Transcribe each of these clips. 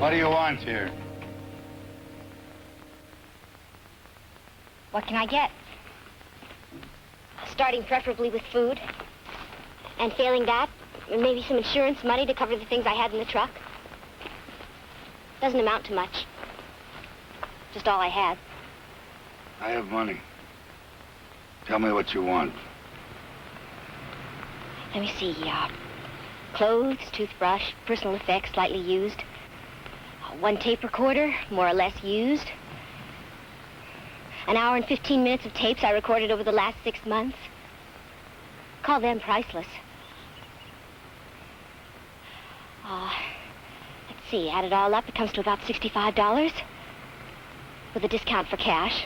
What do you want here? What can I get? Starting preferably with food. And failing that, maybe some insurance money to cover the things I had in the truck. Doesn't amount to much. Just all I had. I have money. Tell me what you want. Let me see. Clothes, toothbrush, personal effects, slightly used. One tape recorder, more or less used. An hour and 15 minutes of tapes I recorded over the last 6 months. Call them priceless. Let's see, add it all up, it comes to about $65 with a discount for cash.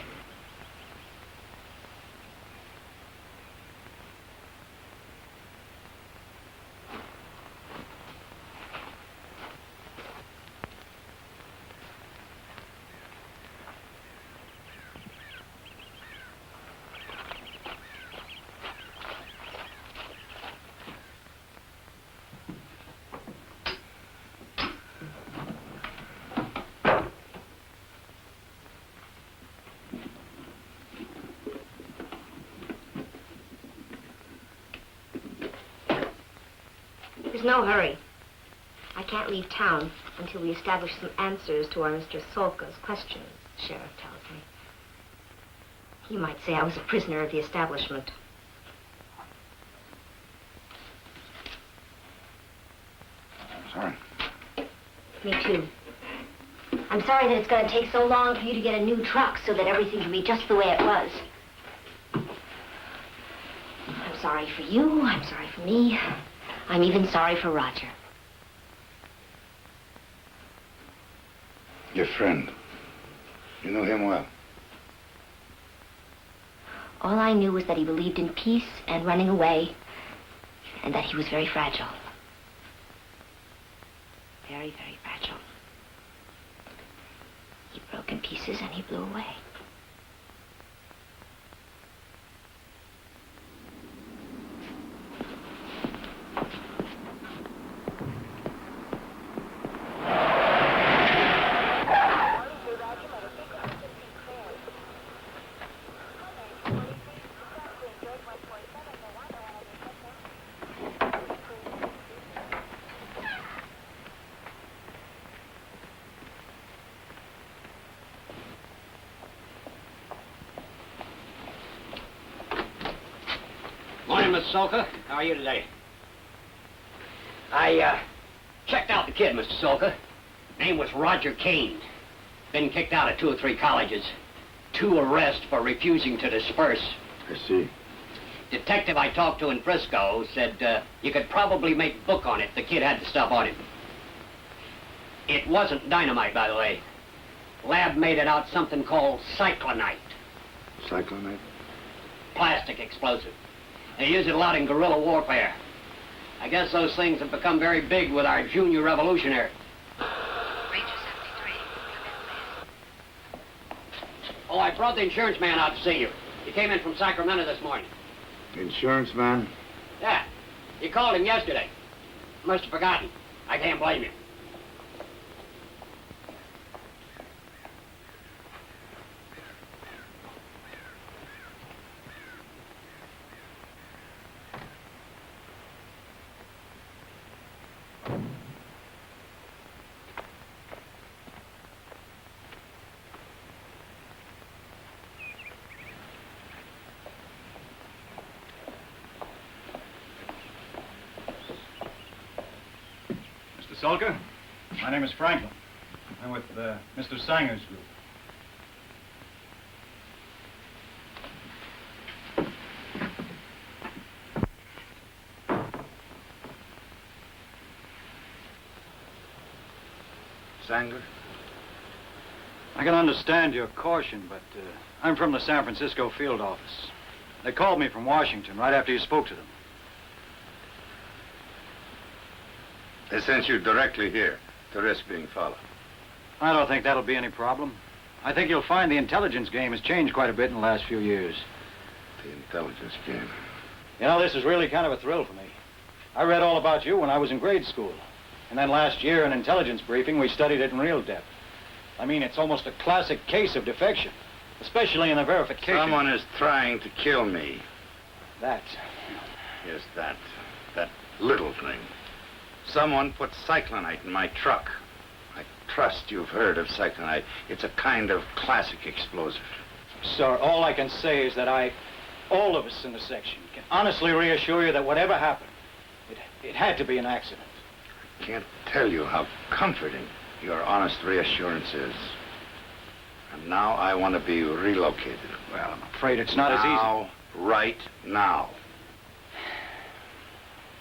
There's no hurry. I can't leave town until we establish some answers to our Mr. Solka's questions, the sheriff tells me. He might say I was a prisoner of the establishment. Sorry. Me too. I'm sorry that it's going to take so long for you to get a new truck so that everything can be just the way it was. I'm sorry for you. I'm sorry for me. I'm even sorry for Roger. Your friend. You know him well. All I knew was that he believed in peace and running away, and that he was very fragile. Very, very fragile. He broke in pieces and he blew away. Miss Solka, how are you today? I checked out the kid, Mr. Solka. Name was Roger Kane. Been kicked out of 2 or 3 colleges. 2 arrests for refusing to disperse. I see. Detective I talked to in Frisco said you could probably make book on it if the kid had the stuff on him. It wasn't dynamite, by the way. Lab made it out something called cyclonite. Cyclonite? Plastic explosive. They use it a lot in guerrilla warfare. I guess those things have become very big with our junior revolutionary. Ranger 73. Oh, I brought the insurance man out to see you. He came in from Sacramento this morning. Insurance man? Yeah. You called him yesterday. Must have forgotten. I can't blame you. Solka, my name is Franklin. I'm with Mr. Sanger's group. Sanger? I can understand your caution, but I'm from the San Francisco field office. They called me from Washington right after you spoke to them. They sent you directly here to risk being followed. I don't think that'll be any problem. I think you'll find the intelligence game has changed quite a bit in the last few years. The intelligence game? You know, this is really kind of a thrill for me. I read all about you when I was in grade school. And then last year in intelligence briefing, we studied it in real depth. I mean, it's almost a classic case of defection, especially in the verification. Someone is trying to kill me. That. Yes, that little thing. Someone put cyclonite in my truck. I trust you've heard of cyclonite. It's a kind of classic explosive. Sir, all I can say is that all of us in the section, can honestly reassure you that whatever happened, it had to be an accident. I can't tell you how comforting your honest reassurance is. And now I want to be relocated. Well, I'm afraid it's not as easy. Now, right now.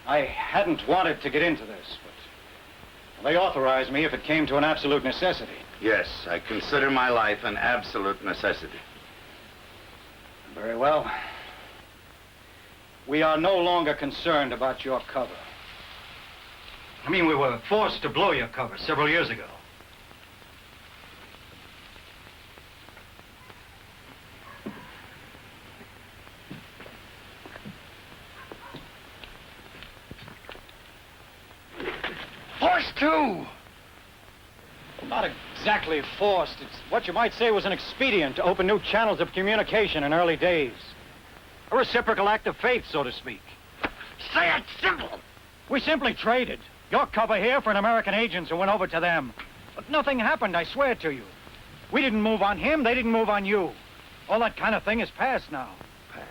I hadn't wanted to get into this, but they authorized me if it came to an absolute necessity. Yes, I consider my life an absolute necessity. Very well. We are no longer concerned about your cover. I mean, we were forced to blow your cover several years ago. Forced to! Well, not exactly forced. It's what you might say was an expedient to open new channels of communication in early days. A reciprocal act of faith, so to speak. Say it simple! We simply traded. Your cover here for an American agent who went over to them. But nothing happened, I swear to you. We didn't move on him, they didn't move on you. All that kind of thing is past now. Past.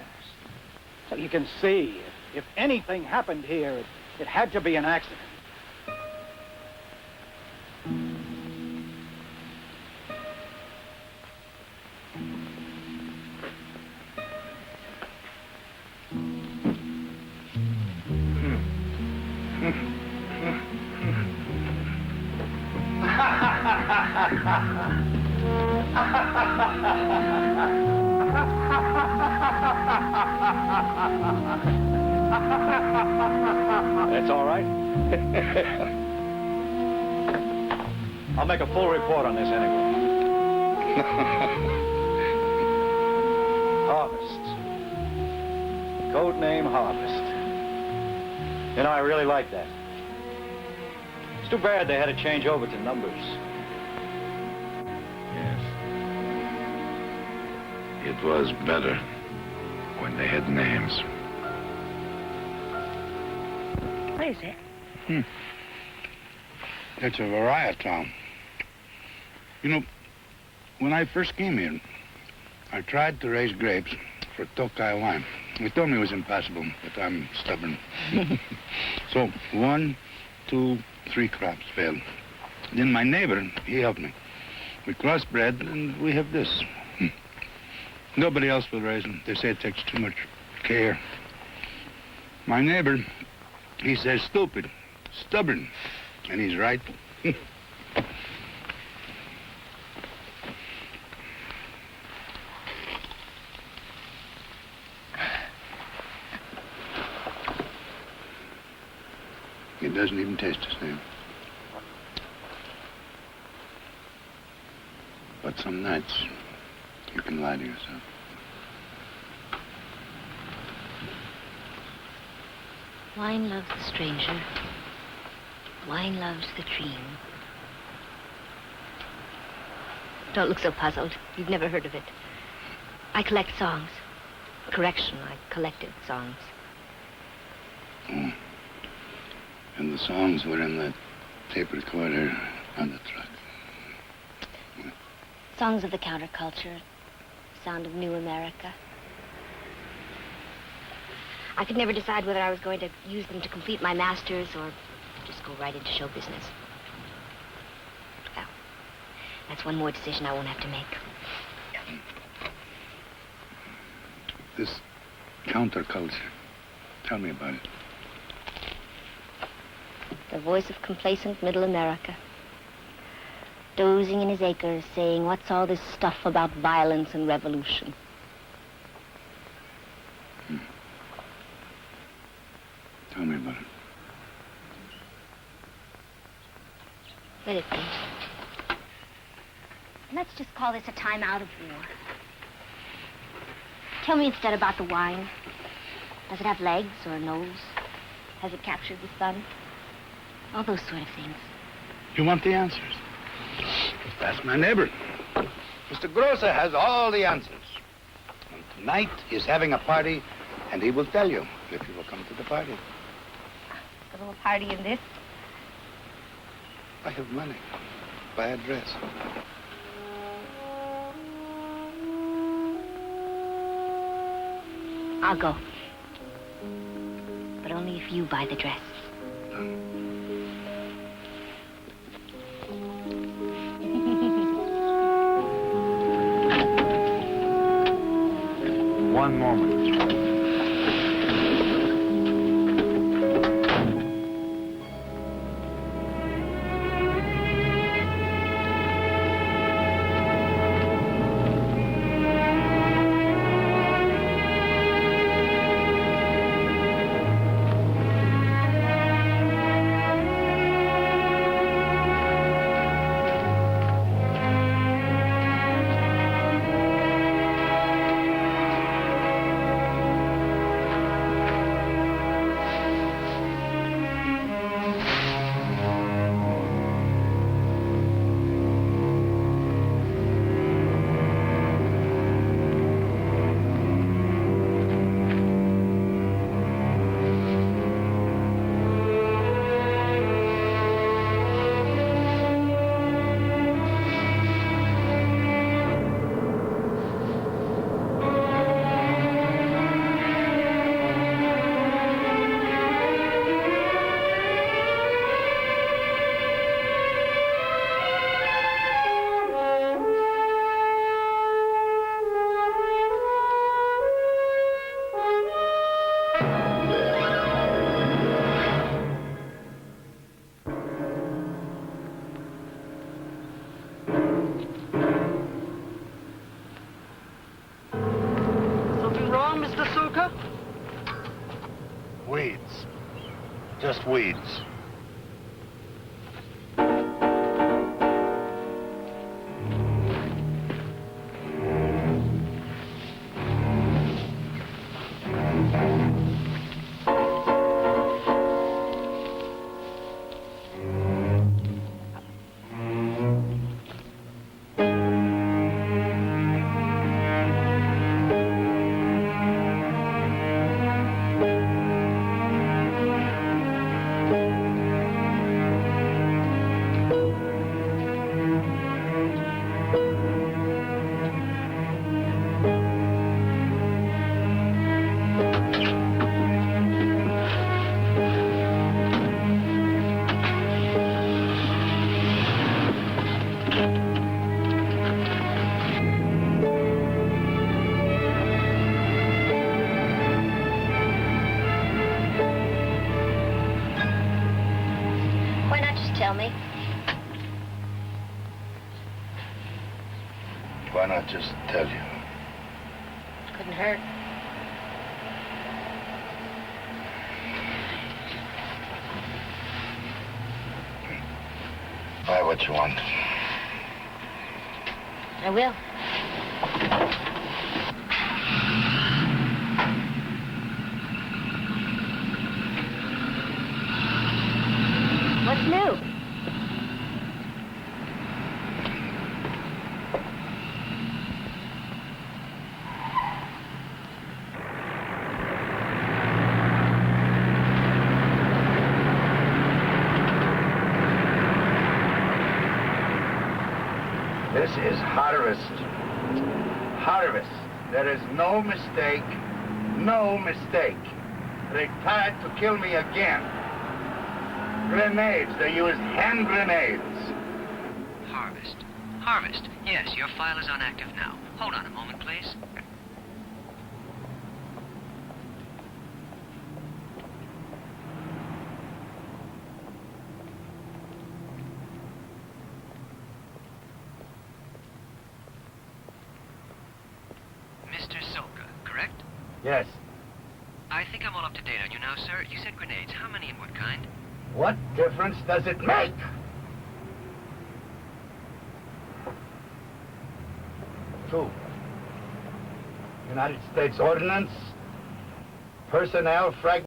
So you can see, if anything happened here, it had to be an accident. That's all right. I'll make a full report on this anyway. Harvest. Code name Harvest. You know, I really like that. It's too bad they had to change over to numbers. Yes. It was better when they had names. What is it? It's a varietal. You know, when I first came here, I tried to raise grapes for Tokai wine. They told me it was impossible, but I'm stubborn. So 1, 2, 3 crops failed. Then my neighbor, he helped me. We crossbred, and we have this. Nobody else will raise them. They say it takes too much care. My neighbor, he says stupid, stubborn, and he's right. It doesn't even taste the same. But some nights, you can lie to yourself. Wine loves the stranger. Wine loves the dream. Don't look so puzzled. You've never heard of it. I collect songs. Correction, I collected songs. Oh. And the songs were in that tape recorder on the truck. Songs of the counterculture. Sound of new America. I could never decide whether I was going to use them to complete my master's or just go right into show business. Well, that's one more decision I won't have to make. This counterculture, tell me about it. The voice of complacent middle America. Dozing in his acres, saying, what's all this stuff about violence and revolution? Tell me about it. Let it be. Let's just call this a time out of war. Tell me instead about the wine. Does it have legs or a nose? Has it captured the sun? All those sort of things. You want the answers? Just ask my neighbor. Mr. Grosser has all the answers. And tonight he's having a party, and he will tell you if you will come to the party. A little party in this? I have money. By address. I'll go. But only if you buy the dress. One moment. Weeds. Just weeds. Tell me. Why not just tell you? Couldn't hurt. Buy what you want. I will. What's new? This is Harvest. Harvest. There is no mistake. No mistake. They tried to kill me again. Grenades. They used hand grenades. Harvest. Harvest. Yes, your file is on active now. Hold on a moment, please. Mr. Solka, correct? Yes. I think I'm all up to date on you now, sir. You said grenades. How many and what kind? What difference does it make? Two. United States Ordnance, personnel fragment.